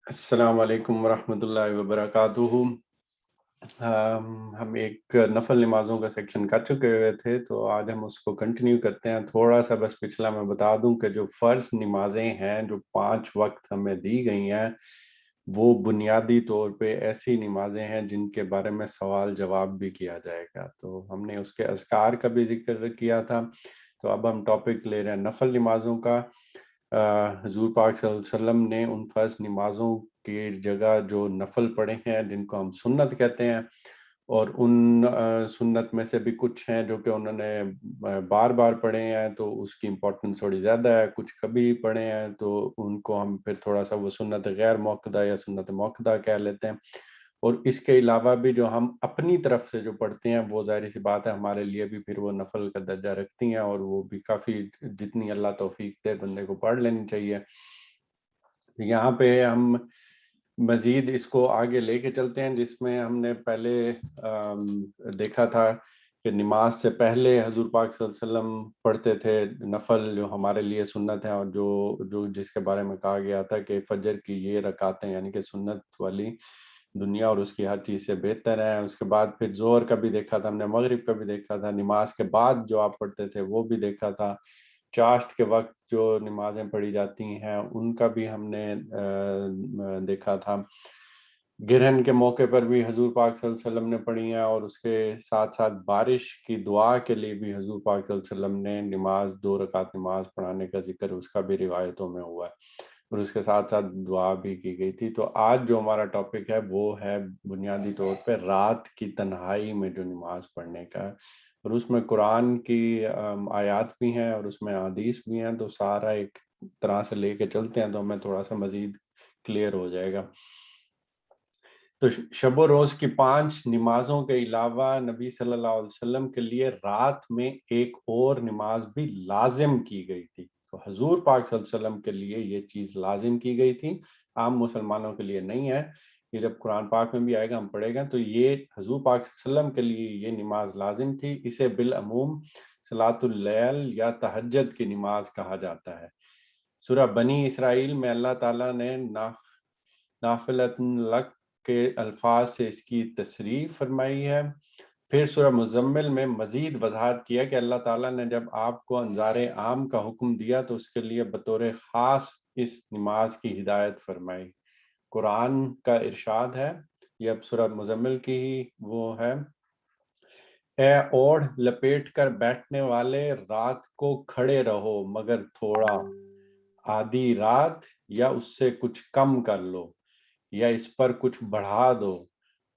السلام علیکم ورحمۃ اللہ وبرکاتہ۔ ہم ایک نفل نمازوں کا سیکشن کر چکے ہوئے تھے، تو آج ہم اس کو کنٹینیو کرتے ہیں۔ تھوڑا سا بس پچھلا میں بتا دوں کہ جو فرض نمازیں ہیں جو 5 وقت ہمیں دی گئی ہیں، وہ بنیادی طور پہ ایسی نمازیں ہیں جن کے بارے میں سوال جواب بھی کیا جائے گا۔ تو ہم نے اس کے اذکار کا بھی ذکر کیا تھا۔ تو اب ہم ٹاپک لے رہے ہیں نفل نمازوں کا۔ حضور پاک صلی اللہ علیہ وسلم نے ان فرض نمازوں کی جگہ جو نفل پڑھے ہیں جن کو ہم سنت کہتے ہیں، اور ان سنت میں سے بھی کچھ ہیں جو کہ انہوں نے بار بار پڑھے ہیں تو اس کی امپورٹنس تھوڑی زیادہ ہے، کچھ کبھی پڑھے ہیں تو ان کو ہم پھر تھوڑا سا وہ سنت غیر موقدہ یا سنت موقدہ کہہ لیتے ہیں۔ اور اس کے علاوہ بھی جو ہم اپنی طرف سے جو پڑھتے ہیں وہ ظاہر سی بات ہے ہمارے لیے بھی پھر وہ نفل کا درجہ رکھتی ہیں، اور وہ بھی کافی جتنی اللہ توفیق دے بندے کو پڑھ لینی چاہیے۔ یہاں پہ ہم مزید اس کو آگے لے کے چلتے ہیں، جس میں ہم نے پہلے دیکھا تھا کہ نماز سے پہلے حضور پاک صلی اللہ علیہ وسلم پڑھتے تھے نفل جو ہمارے لیے سنت ہیں، اور جو جس کے بارے میں کہا گیا تھا کہ فجر کی یہ رکعتیں یعنی کہ سنت والی دنیا اور اس کی ہر چیز سے بہتر ہے۔ اس کے بعد پھر ظہر کا بھی دیکھا تھا ہم نے، مغرب کا بھی دیکھا تھا، نماز کے بعد جو آپ پڑھتے تھے وہ بھی دیکھا تھا، چاشت کے وقت جو نمازیں پڑھی جاتی ہیں ان کا بھی ہم نے دیکھا تھا۔ گرہن کے موقع پر بھی حضور پاک صلی اللہ علیہ وسلم نے پڑھی ہیں، اور اس کے ساتھ ساتھ بارش کی دعا کے لیے بھی حضور پاک صلی اللہ علیہ وسلم نے 2 رکعت نماز پڑھانے کا ذکر اس کا بھی روایتوں میں ہوا ہے، اور اس کے ساتھ ساتھ دعا بھی کی گئی تھی۔ تو آج جو ہمارا ٹاپک ہے وہ ہے بنیادی طور پہ رات کی تنہائی میں جو نماز پڑھنے کا، اور اس میں قرآن کی آیات بھی ہیں اور اس میں حدیث بھی ہیں، تو سارا ایک طرح سے لے کے چلتے ہیں تو ہمیں تھوڑا سا مزید کلیئر ہو جائے گا۔ تو شب و روز کی 5 نمازوں کے علاوہ نبی صلی اللہ علیہ وسلم کے لیے رات میں ایک اور نماز بھی لازم کی گئی تھی۔ تو حضور پاک صلی اللہ علیہ وسلم کے لیے یہ چیز لازم کی گئی تھی، عام مسلمانوں کے لیے نہیں ہے۔ یہ جب قرآن پاک میں بھی آئے گا ہم پڑھے گا، تو یہ حضور پاک صلی اللہ علیہ وسلم کے لیے یہ نماز لازم تھی۔ اسے بالعموم صلاۃ اللیل یا تہجد کی نماز کہا جاتا ہے۔ سورہ بنی اسرائیل میں اللہ تعالیٰ نے نافلۃ لک کے الفاظ سے اس کی تصریح فرمائی ہے۔ پھر سورہ مزمل میں مزید وضاحت کیا کہ اللہ تعالیٰ نے جب آپ کو انذار عام کا حکم دیا تو اس کے لیے بطور خاص اس نماز کی ہدایت فرمائی۔ قرآن کا ارشاد ہے، یہ اب سورہ مزمل کی ہی وہ ہے، اے اوڑھ لپیٹ کر بیٹھنے والے رات کو کھڑے رہو مگر تھوڑا، آدھی رات یا اس سے کچھ کم کر لو یا اس پر کچھ بڑھا دو،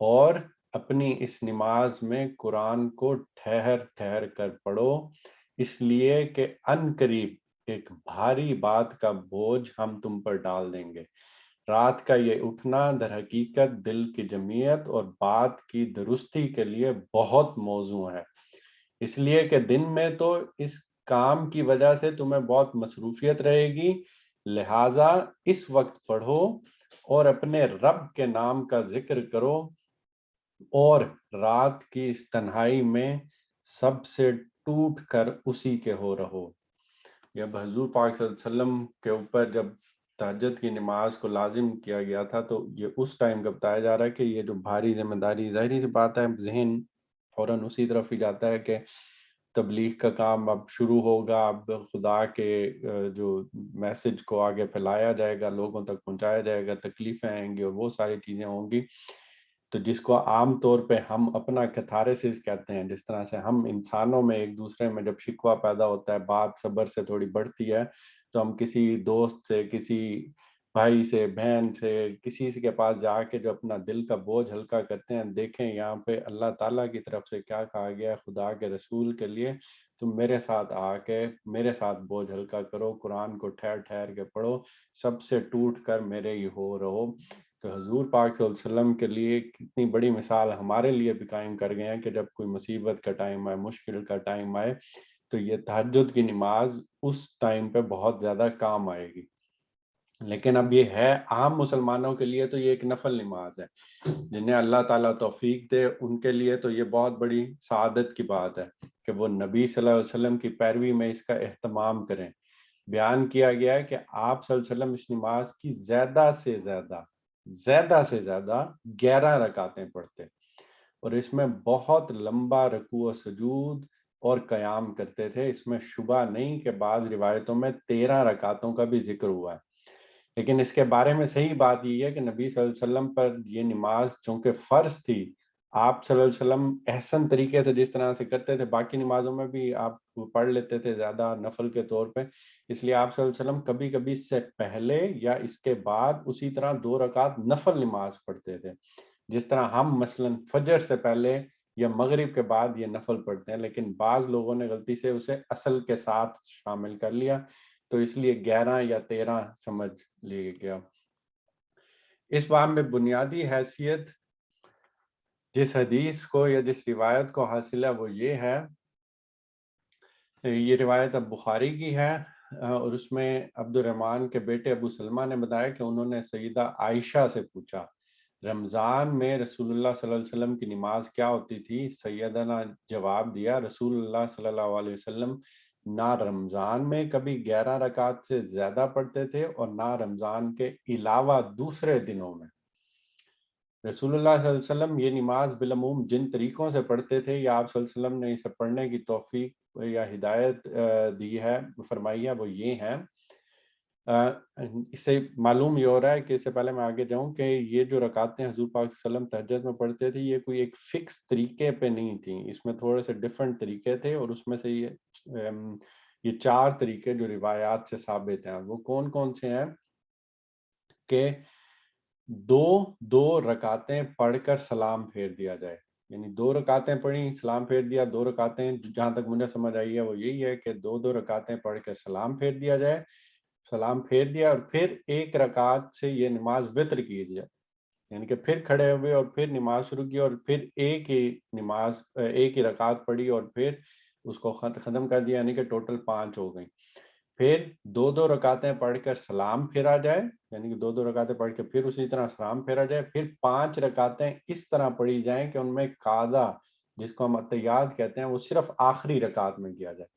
اور اپنی اس نماز میں قرآن کو ٹھہر ٹھہر کر پڑھو، اس لیے کہ ان قریب ایک بھاری بات کا بوجھ ہم تم پر ڈال دیں گے۔ رات کا یہ اٹھنا در حقیقت دل کی جمعیت اور بات کی درستی کے لیے بہت موزوں ہے، اس لیے کہ دن میں تو اس کام کی وجہ سے تمہیں بہت مصروفیت رہے گی، لہٰذا اس وقت پڑھو اور اپنے رب کے نام کا ذکر کرو، اور رات کی اس تنہائی میں سب سے ٹوٹ کر اسی کے ہو رہو۔ جب حضور پاک صلی اللہ علیہ وسلم کے اوپر جب تہجد کی نماز کو لازم کیا گیا تھا تو یہ اس ٹائم کا بتایا جا رہا ہے کہ یہ جو بھاری ذمہ داری، ظاہری سی بات ہے ذہن فوراً اسی طرف ہی جاتا ہے کہ تبلیغ کا کام اب شروع ہوگا، اب خدا کے جو میسج کو آگے پھیلایا جائے گا، لوگوں تک پہنچایا جائے گا، تکلیفیں آئیں گی اور وہ ساری چیزیں ہوں گی۔ تو جس کو عام طور پہ ہم اپنا کیتھارسس کہتے ہیں، جس طرح سے ہم انسانوں میں ایک دوسرے میں جب شکوہ پیدا ہوتا ہے، بات صبر سے تھوڑی بڑھتی ہے، تو ہم کسی دوست سے، کسی بھائی سے، بہن سے، کسی کے پاس جا کے جو اپنا دل کا بوجھ ہلکا کرتے ہیں، دیکھیں یہاں پہ اللہ تعالیٰ کی طرف سے کیا کہا گیا ہے خدا کے رسول کے لیے، تم میرے ساتھ آ کے میرے ساتھ بوجھ ہلکا کرو، قرآن کو ٹھہر ٹھہر کے پڑھو، سب سے ٹوٹ کر میرے ہی ہو رہو۔ تو حضور پاک صلی اللہ علیہ وسلم کے لیے کتنی بڑی مثال ہمارے لیے بھی قائم کر گئے ہیں کہ جب کوئی مصیبت کا ٹائم آئے، مشکل کا ٹائم آئے، تو یہ تہجد کی نماز اس ٹائم پہ بہت زیادہ کام آئے گی۔ لیکن اب یہ ہے عام مسلمانوں کے لیے تو یہ ایک نفل نماز ہے، جنہیں اللہ تعالیٰ توفیق دے ان کے لیے تو یہ بہت بڑی سعادت کی بات ہے کہ وہ نبی صلی اللہ علیہ وسلم کی پیروی میں اس کا اہتمام کریں۔ بیان کیا گیا ہے کہ آپ صلی اللہ علیہ وسلم اس نماز کی زیادہ سے زیادہ 11 رکعتیں پڑھتے، اور اس میں بہت لمبا رکوع و سجود اور قیام کرتے تھے۔ اس میں شبہ نہیں کہ بعض روایتوں میں 13 رکعتوں کا بھی ذکر ہوا ہے، لیکن اس کے بارے میں صحیح بات یہ ہے کہ نبی صلی اللہ علیہ وسلم پر یہ نماز چونکہ فرض تھی، آپ صلی اللہ علیہ وسلم احسن طریقے سے جس طرح سے کرتے تھے، باقی نمازوں میں بھی آپ پڑھ لیتے تھے زیادہ نفل کے طور پہ، اس لیے آپ صلی اللہ علیہ وسلم کبھی کبھی اس سے پہلے یا اس کے بعد اسی طرح 2 رکعت نفل نماز پڑھتے تھے، جس طرح ہم مثلا فجر سے پہلے یا مغرب کے بعد یہ نفل پڑھتے ہیں، لیکن بعض لوگوں نے غلطی سے اسے اصل کے ساتھ شامل کر لیا، تو اس لیے 11 یا 13 سمجھ لیا گیا۔ اس باب میں بنیادی حیثیت جس حدیث کو یا جس روایت کو حاصل ہے وہ یہ ہے، یہ روایت اب بخاری کی ہے، اور اس میں عبد الرحمن کے بیٹے ابو سلمہ نے بتایا کہ انہوں نے سیدہ عائشہ سے پوچھا رمضان میں رسول اللہ صلی اللہ علیہ وسلم کی نماز کیا ہوتی تھی؟ سیدہ نے جواب دیا، رسول اللہ صلی اللہ علیہ وسلم نہ رمضان میں کبھی 11 رکعت سے زیادہ پڑھتے تھے اور نہ رمضان کے علاوہ دوسرے دنوں میں۔ رسول اللہ صلی اللہ علیہ وسلم یہ نماز بالعموم جن طریقوں سے پڑھتے تھے یا آپ صلی اللہ علیہ وسلم نے اسے پڑھنے کی توفیق یا ہدایت دی ہے، فرمائی ہے، وہ یہ ہیں۔ اس سے معلوم یہ ہو رہا ہے کہ اس سے پہلے میں آگے جاؤں کہ یہ جو رکعتیں حضور پاک صلی اللہ علیہ وسلم تہجد میں پڑھتے تھے یہ کوئی ایک فکس طریقے پہ نہیں تھیں، اس میں تھوڑے سے ڈفرنٹ طریقے تھے، اور اس میں سے یہ 4 طریقے جو روایات سے ثابت ہیں وہ کون کون سے ہیں کہ دو رکعتیں پڑھ کر سلام پھیر دیا جائے، یعنی 2 رکعتیں پڑھی سلام پھیر دیا، 2 رکعتیں جہاں تک مجھے سمجھ آئی ہے وہ یہی ہے کہ 2 رکعتیں پڑھ کر سلام پھیر دیا جائے، سلام پھیر دیا اور پھر 1 رکعت سے یہ نماز وتر کی جائے، یعنی کہ پھر کھڑے ہوئے اور پھر نماز شروع کی اور پھر ایک ہی رکعت پڑھی اور پھر اس کو ختم کر دیا، یعنی کہ ٹوٹل 5 ہو گئی۔ پھر 2 رکعتیں پڑھ کر سلام پھیرا جائے، یعنی کہ 2 رکعتیں پڑھ کے پھر اسی طرح سلام پھیرا جائے، پھر 5 رکعتیں اس طرح پڑھی جائیں کہ ان میں قاعدہ جس کو ہم اتحیات کہتے ہیں وہ صرف آخری رکعت میں کیا جائے،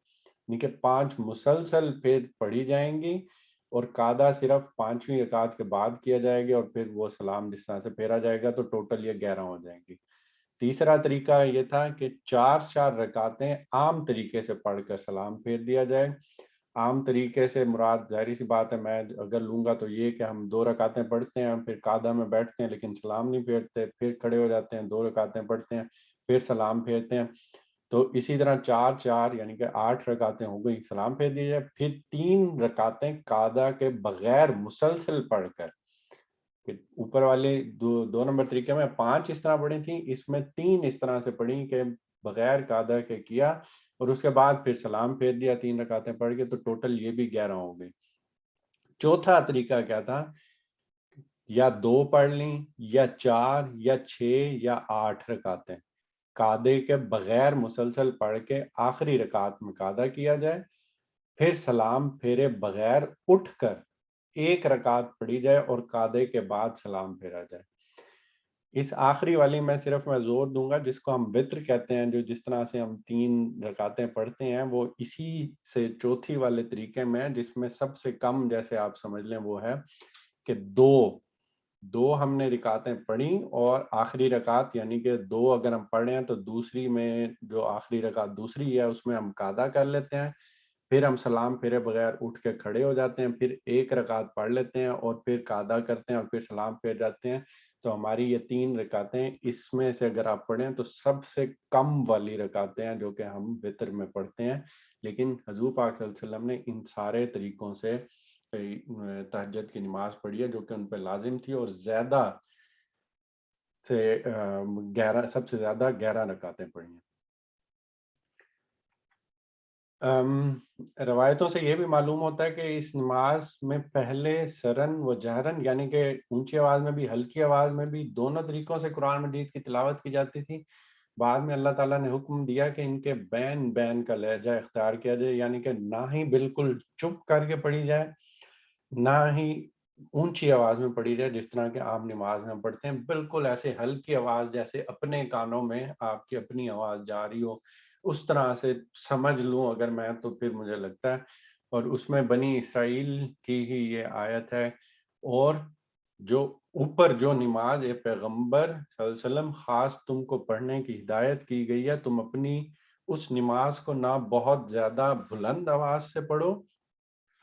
یعنی کہ 5 مسلسل پھر پڑھی جائیں گی اور قاعدہ صرف 5ویں رکعت کے بعد کیا جائے گا، اور پھر وہ سلام جس طرح سے پھیرا جائے گا تو ٹوٹل یہ 11 ہو جائیں گی۔ تیسرا طریقہ یہ تھا کہ 4 رکعتیں عام طریقے سے پڑھ کر سلام پھیر دیا جائے۔ عام طریقے سے مراد ظاہری سی بات ہے، میں اگر لوں گا تو یہ کہ ہم 2 رکعتیں پڑھتے ہیں پھر قاعدہ میں بیٹھتے ہیں لیکن سلام نہیں پھیرتے، پھر کھڑے ہو جاتے ہیں، 2 رکعتیں پڑھتے ہیں پھر سلام پھیرتے ہیں، تو اسی طرح 4 4 یعنی کہ 8 رکعتیں ہو گئی، سلام پھیر دی جائے، پھر 3 رکعتیں قاعدہ کے بغیر مسلسل پڑھ کر، کہ اوپر والے دو نمبر طریقے میں 5 اس طرح پڑھی تھیں، اس میں 3 اس طرح سے پڑھی کہ بغیر قاعدہ کے کیا اور اس کے بعد پھر سلام پھیر دیا 3 رکعتیں پڑھ کے، تو ٹوٹل یہ بھی 11 ہو گئی۔ چوتھا طریقہ کیا تھا؟ یا 2 پڑھ لیں یا 4 یا 6 یا 8 رکعتیں قاعدے کے بغیر مسلسل پڑھ کے آخری رکعت میں قاعدہ کیا جائے، پھر سلام پھیرے بغیر اٹھ کر 1 رکعت پڑھی جائے اور قاعدے کے بعد سلام پھیرا جائے۔ اس آخری والی میں صرف میں زور دوں گا جس کو ہم وتر کہتے ہیں، جو جس طرح سے ہم 3 رکعتیں پڑھتے ہیں وہ اسی سے چوتھی والے طریقے میں، جس میں سب سے کم جیسے آپ سمجھ لیں وہ ہے کہ دو ہم نے رکعتیں پڑھی اور آخری رکعت یعنی کہ 2 اگر ہم پڑھ رہے ہیں تو دوسری میں جو آخری رکعت دوسری ہے اس میں ہم قاعدہ کر لیتے ہیں، پھر ہم سلام پھیرے بغیر اٹھ کے کھڑے ہو جاتے ہیں، پھر 1 رکعت پڑھ لیتے ہیں اور پھر قاعدہ کرتے ہیں اور پھر سلام پھیر جاتے ہیں، تو ہماری یہ 3 رکعتیں اس میں سے اگر آپ پڑھیں تو سب سے کم والی رکعتیں ہیں جو کہ ہم وتر میں پڑھتے ہیں، لیکن حضور پاک صلی اللہ علیہ وسلم نے ان سارے طریقوں سے تہجد کی نماز پڑھی ہے جو کہ ان پہ لازم تھی، اور زیادہ سے 11 سب سے زیادہ 11 رکعتیں پڑھی ہیں۔ روایتوں سے یہ بھی معلوم ہوتا ہے کہ اس نماز میں پہلے سرن و جہرن یعنی کہ اونچی آواز میں بھی ہلکی آواز میں بھی دونوں طریقوں سے قرآن مجید کی تلاوت کی جاتی تھی، بعد میں اللہ تعالیٰ نے حکم دیا کہ ان کے بین بین کا لہجہ اختیار کیا جائے، یعنی کہ نہ ہی بالکل چپ کر کے پڑھی جائے نہ ہی اونچی آواز میں پڑھی جائے جس طرح کہ عام نماز میں پڑھتے ہیں، بالکل ایسے ہلکی آواز جیسے اپنے کانوں میں آپ کی اپنی آواز جا رہی ہو اس طرح سے سمجھ لوں اگر میں، تو پھر مجھے لگتا ہے اور اس میں بنی اسرائیل کی ہی یہ آیت ہے، اور جو اوپر جو نماز پیغمبر صلی اللہ علیہ وسلم خاص تم کو پڑھنے کی ہدایت کی گئی ہے، تم اپنی اس نماز کو نہ بہت زیادہ بلند آواز سے پڑھو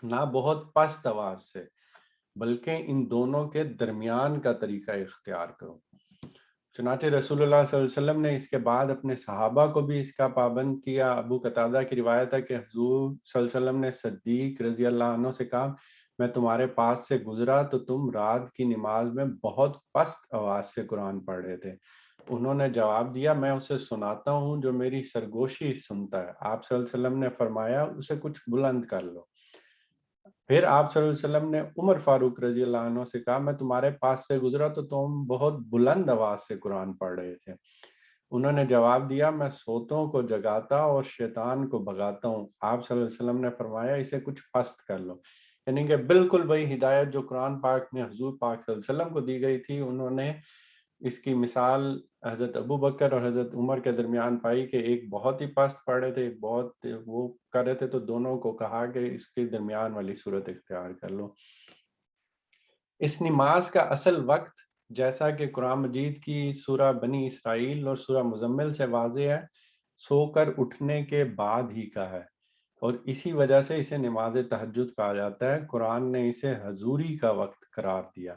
نہ بہت پست آواز سے، بلکہ ان دونوں کے درمیان کا طریقہ اختیار کرو۔ چنانچہ رسول اللہ صلی اللہ علیہ وسلم نے اس کے بعد اپنے صحابہ کو بھی اس کا پابند کیا۔ ابو قتادہ کی روایت ہے کہ حضور صلی اللہ علیہ وسلم نے صدیق رضی اللہ عنہ سے کہا، میں تمہارے پاس سے گزرا تو تم رات کی نماز میں بہت پست آواز سے قرآن پڑھ رہے تھے۔ انہوں نے جواب دیا، میں اسے سناتا ہوں جو میری سرگوشی سنتا ہے۔ آپ صلی اللہ علیہ وسلم نے فرمایا، اسے کچھ بلند کر لو۔ پھر آپ صلی اللہ علیہ وسلم نے عمر فاروق رضی اللہ عنہ سے کہا، میں تمہارے پاس سے گزرا تو تم بہت بلند آواز سے قرآن پڑھ رہے تھے۔ انہوں نے جواب دیا، میں سوتوں کو جگاتا اور شیطان کو بھگاتا ہوں۔ آپ صلی اللہ علیہ وسلم نے فرمایا، اسے کچھ پست کر لو۔ یعنی کہ بالکل وہی ہدایت جو قرآن پاک میں حضور پاک صلی اللہ علیہ وسلم کو دی گئی تھی، انہوں نے اس کی مثال حضرت ابو بکر اور حضرت عمر کے درمیان پائی کہ ایک بہت ہی پست پڑھ رہے تھے، ایک بہت وہ کر رہے تھے، تو دونوں کو کہا کہ اس کے درمیان والی صورت اختیار کر لو۔ اس نماز کا اصل وقت، جیسا کہ قرآن مجید کی سورہ بنی اسرائیل اور سورہ مزمل سے واضح ہے، سو کر اٹھنے کے بعد ہی کا ہے، اور اسی وجہ سے اسے نماز تہجد کہا جاتا ہے۔ قرآن نے اسے حضوری کا وقت قرار دیا،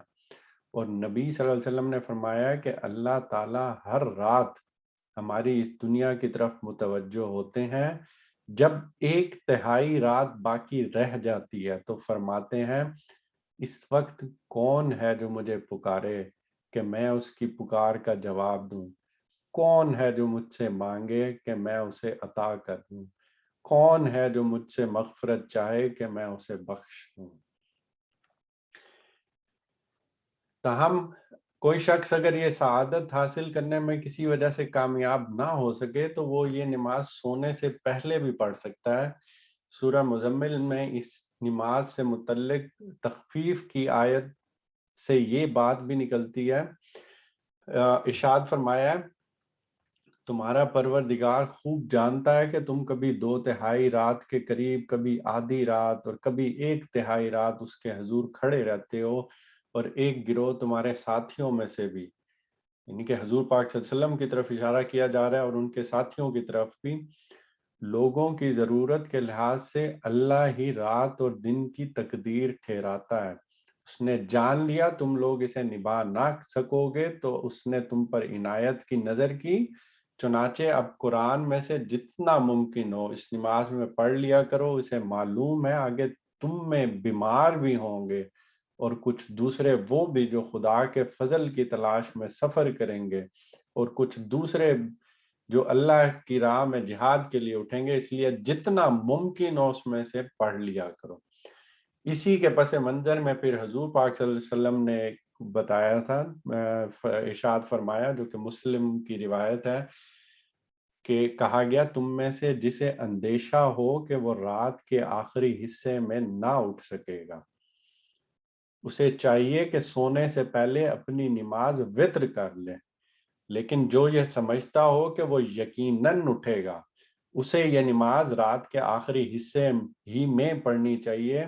اور نبی صلی اللہ علیہ وسلم نے فرمایا کہ اللہ تعالی ہر رات ہماری اس دنیا کی طرف متوجہ ہوتے ہیں، جب ایک تہائی رات باقی رہ جاتی ہے تو فرماتے ہیں، اس وقت کون ہے جو مجھے پکارے کہ میں اس کی پکار کا جواب دوں؟ کون ہے جو مجھ سے مانگے کہ میں اسے عطا کر دوں؟ کون ہے جو مجھ سے مغفرت چاہے کہ میں اسے بخش دوں؟ تاہم کوئی شخص اگر یہ سعادت حاصل کرنے میں کسی وجہ سے کامیاب نہ ہو سکے تو وہ یہ نماز سونے سے پہلے بھی پڑھ سکتا ہے۔ سورہ مزمل میں اس نماز سے متعلق تخفیف کی آیت سے یہ بات بھی نکلتی ہے۔ ارشاد فرمایا ہے، تمہارا پروردگار خوب جانتا ہے کہ تم کبھی 2/3 رات کے قریب، کبھی آدھی رات اور کبھی 1/3 رات اس کے حضور کھڑے رہتے ہو، اور ایک گروہ تمہارے ساتھیوں میں سے بھی، یعنی کہ حضور پاک صلی اللہ علیہ وسلم کی طرف اشارہ کیا جا رہا ہے اور ان کے ساتھیوں کی طرف بھی، لوگوں کی ضرورت کے لحاظ سے اللہ ہی رات اور دن کی تقدیر ٹھہراتا ہے۔ اس نے جان لیا تم لوگ اسے نبھا نہ سکو گے تو اس نے تم پر عنایت کی نظر کی، چنانچہ اب قرآن میں سے جتنا ممکن ہو اس نماز میں پڑھ لیا کرو۔ اسے معلوم ہے آگے تم میں بیمار بھی ہوں گے، اور کچھ دوسرے وہ بھی جو خدا کے فضل کی تلاش میں سفر کریں گے، اور کچھ دوسرے جو اللہ کی راہ میں جہاد کے لیے اٹھیں گے، اس لیے جتنا ممکن ہو اس میں سے پڑھ لیا کرو۔ اسی کے پس منظر میں پھر حضور پاک صلی اللہ علیہ وسلم نے بتایا تھا، ارشاد فرمایا جو کہ مسلم کی روایت ہے، کہ کہا گیا تم میں سے جسے اندیشہ ہو کہ وہ رات کے آخری حصے میں نہ اٹھ سکے گا، اسے چاہیے کہ سونے سے پہلے اپنی نماز وتر کر لے، لیکن جو یہ سمجھتا ہو کہ وہ یقیناً اٹھے گا، اسے یہ نماز رات کے آخری حصے ہی میں پڑھنی چاہیے،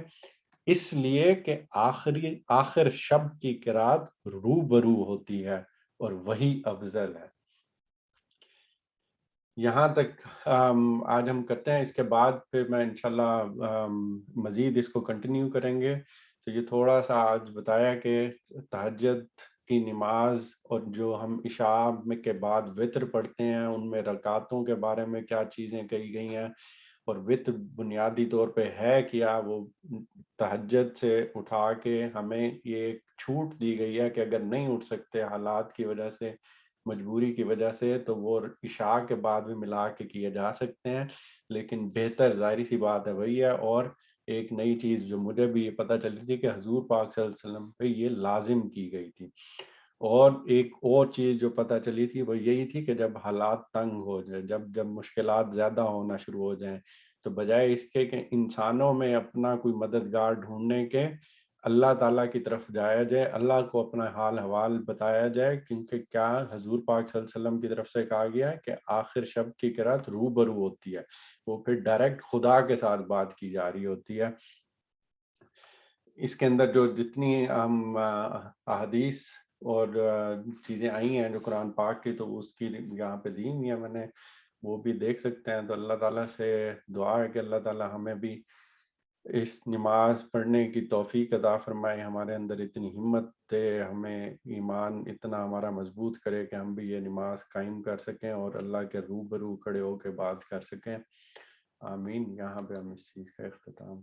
اس لیے کہ آخر شب کی قرات روبرو ہوتی ہے اور وہی افضل ہے۔ یہاں تک آج ہم کرتے ہیں، اس کے بعد پھر میں انشاءاللہ مزید اس کو کنٹینیو کریں گے۔ تو یہ تھوڑا سا آج بتایا کہ تہجد کی نماز اور جو ہم عشاء میں کے بعد وتر پڑھتے ہیں ان میں رکعتوں کے بارے میں کیا چیزیں کہی گئی ہیں، اور وتر بنیادی طور پہ ہے کیا، وہ تہجد سے اٹھا کے ہمیں یہ ایک چھوٹ دی گئی ہے کہ اگر نہیں اٹھ سکتے حالات کی وجہ سے، مجبوری کی وجہ سے، تو وہ عشاء کے بعد بھی ملا کے کیے جا سکتے ہیں، لیکن بہتر ظاہری سی بات ہے وہی ہے۔ اور ایک نئی چیز جو مجھے بھی یہ پتہ چلی تھی کہ حضور پاک صلی اللہ علیہ وسلم پہ یہ لازم کی گئی تھی، اور ایک اور چیز جو پتہ چلی تھی وہ یہی تھی کہ جب حالات تنگ ہو جائے، جب مشکلات زیادہ ہونا شروع ہو جائیں، تو بجائے اس کے کہ انسانوں میں اپنا کوئی مددگار ڈھونڈنے کے، اللہ تعالیٰ کی طرف جایا جائے، اللہ کو اپنا حال حوال بتایا جائے، کیونکہ کیا حضور پاک صلی اللہ علیہ وسلم کی طرف سے کہا گیا ہے کہ آخر شب کی قرات روبرو ہوتی ہے، وہ پھر ڈائریکٹ خدا کے ساتھ بات کی جا رہی ہوتی ہے۔ اس کے اندر جو جتنی ہم احادیث اور چیزیں آئی ہیں جو قرآن پاک کی، تو اس کی یہاں پہ دی ہوئی ہیں میں نے، وہ بھی دیکھ سکتے ہیں۔ تو اللہ تعالیٰ سے دعا ہے کہ اللہ تعالیٰ ہمیں بھی اس نماز پڑھنے کی توفیق عطا فرمائے، ہمارے اندر اتنی ہمت دے، ہمیں ایمان اتنا ہمارا مضبوط کرے کہ ہم بھی یہ نماز قائم کر سکیں اور اللہ کے روبرو کھڑے ہو کے بات کر سکیں۔ آمین۔ یہاں پہ ہم اس چیز کا اختتام